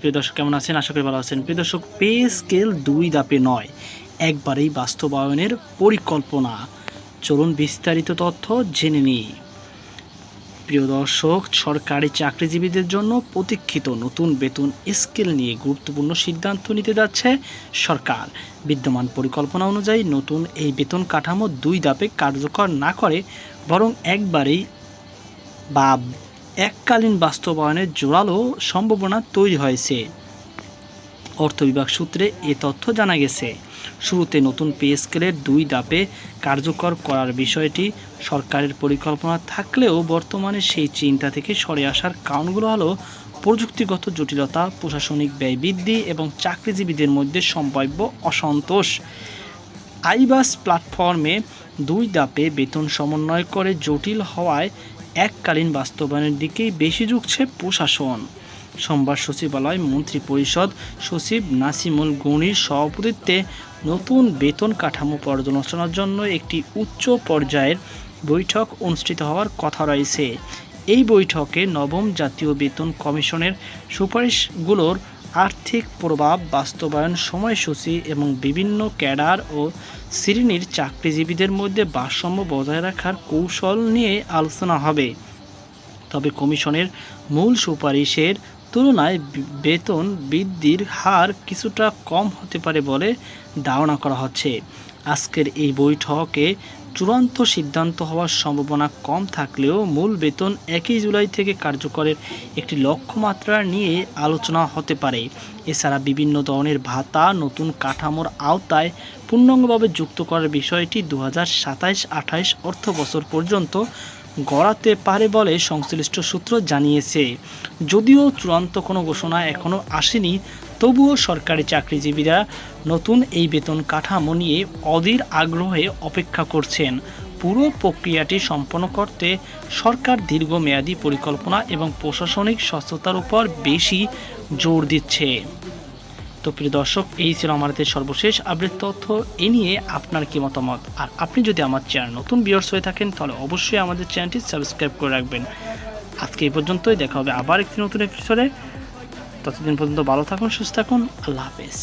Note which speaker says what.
Speaker 1: প্রিয় দর্শক কেমন আছেন? আশা করি ভালো আছেন। প্রিয় দর্শক, পে স্কেল ২ ধাপে নয়, একবারেই বাস্তবায়নের পরিকল্পনা। চলুন বিস্তারিত তথ্য জেনে নিই। প্রিয় দর্শক, সরকারি চাকরিজীবীদের জন্য প্রতীক্ষিত নতুন বেতন স্কেল নিয়ে গুরুত্বপূর্ণ সিদ্ধান্ত নিতে যাচ্ছে সরকার। বিদ্যমান পরিকল্পনা অনুযায়ী নতুন এই বেতন কাঠামো ২ ধাপে কার্যকর না করে বরং একবারেই বা এককালীন বাস্তবায়নের জোরালো সম্ভাবনা তৈরি হয়েছে। অর্থ বিভাগ সূত্রে এ তথ্য জানা গেছে। শুরুতে নতুন পে স্কেলের ২ ধাপে কার্যকর করার বিষয়টি সরকারের পরিকল্পনা থাকলেও বর্তমানে সেই চিন্তা থেকে সরে আসার কারণগুলো হলো প্রযুক্তিগত জটিলতা, প্রশাসনিক ব্যয় বৃদ্ধি এবং চাকরিজীবীদের মধ্যে সম্ভাব্য অসন্তোষ। আইবাস প্ল্যাটফর্মে ২ ধাপে বেতন সমন্বয় করে জটিল হওয়ায় এককালীন বাস্তবায়নের দিকেই বেশি ঝুঁকছে প্রশাসন। সোমবার সচিবালয় মন্ত্রিপরিষদ সচিব নাসিমুল গনির সভাপতিত্বে নতুন বেতন কাঠামো পর্যালোচনার জন্য একটি উচ্চ পর্যায়ের বৈঠক অনুষ্ঠিত হওয়ার কথা রয়েছে। এই বৈঠকে নবম জাতীয় বেতন কমিশনের সুপারিশগুলোর আর্থিক প্রভাব, বাস্তবায়ন সময়সূচি এবং বিভিন্ন ক্যাডার ও শ্রেণীর চাকরিজীবীদের মধ্যে ভারসাম্য বজায় রাখার কৌশল নিয়ে আলোচনা হবে। তবে কমিশনের মূল সুপারিশের তুলনায় বেতন বৃদ্ধির হার কিছুটা কম হতে পারে বলে ধারণা করা হচ্ছে। আজকের এই বৈঠকে চূড়ান্ত সিদ্ধান্ত হওয়ার সম্ভাবনা কম থাকলেও মূল বেতন ১ জুলাই থেকে কার্যকরের একটি লক্ষ্যমাত্রা নিয়ে আলোচনা হতে পারে। এছাড়া বিভিন্ন ধরনের ভাতা নতুন কাঠামোর আওতায় পূর্ণাঙ্গভাবে যুক্ত করার বিষয়টি ২০২৭-২৮ অর্থবছর পর্যন্ত গড়াতে পারে বলে সংশ্লিষ্ট সূত্র জানিয়েছে। যদিও চূড়ান্ত কোনো ঘোষণা এখনও আসেনি, তবুও সরকারি চাকরিজীবীরা নতুন এই বেতন কাঠামো নিয়ে অধীর আগ্রহে অপেক্ষা করছেন। পুরো প্রক্রিয়াটি সম্পন্ন করতে সরকার দীর্ঘমেয়াদী পরিকল্পনা এবং প্রশাসনিক স্বচ্ছতার উপর বেশি জোর দিচ্ছে। তো প্রিয় দর্শক, এই ছিল আমাদের সর্বশেষ আপডেট তথ্য। এ নিয়ে আপনার কি মতামত? আর আপনি যদি আমার চ্যানেল নতুন ভিউয়ার্স হয়ে থাকেন তাহলে অবশ্যই আমাদের চ্যানেলটি সাবস্ক্রাইব করে রাখবেন। আজকে এই পর্যন্তই, দেখা হবে আবার একটি নতুন এপিসোডে। ততদিন পর্যন্ত ভালো থাকুন, সুস্থ থাকুন, আল্লাহ হাফেজ।